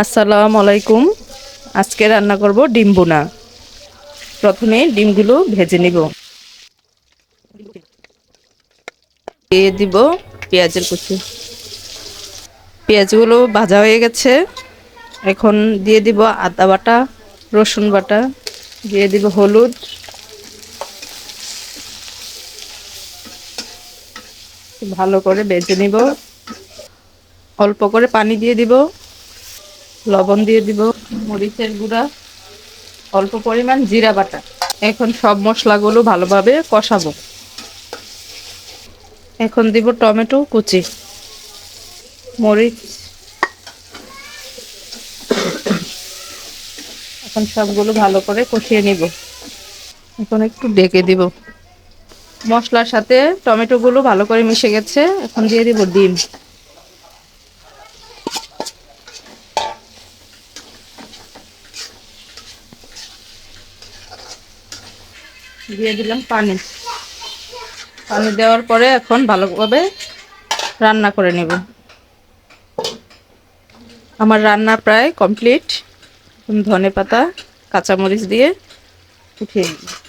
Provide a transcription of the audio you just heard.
আসসালামু আলাইকুম। আজকে রান্না করব ডিম ভুনা। প্রথমে ডিমগুলো ভেজে নিব। দিয়ে দিব পেঁয়াজের কুচি। পেঁয়াজগুলো ভাজা হয়ে গেছে। এখন দিয়ে দিব আদা বাটা, রসুন বাটা, দিয়ে দিব হলুদ, ভালো করে ভেজে নিব। অল্প করে পানি দিয়ে দিব, লবণ দিয়ে দিব, মরিচের গুঁড়া, অল্প পরিমাণ জিরা বাটা। এখন সব মশলাগুলো ভালোভাবে কষাবো। এখন দিব টমেটো কুচি, মরিচ। এখন সবগুলো ভালো করে কষিয়ে নিব। এখন একটু ঢেকে দিব। মশলার সাথে টমেটোগুলো ভালো করে মিশে গেছে। এখন দিয়ে দিব ডিম। দিয়ে দিলাম পানি। পানি দেওয়ার পরে এখন ভালোভাবে রান্না করে নেব। আমার রান্না প্রায় কমপ্লিট। ধনেপাতা, কাঁচামরিচ দিয়ে উঠিয়ে নিব।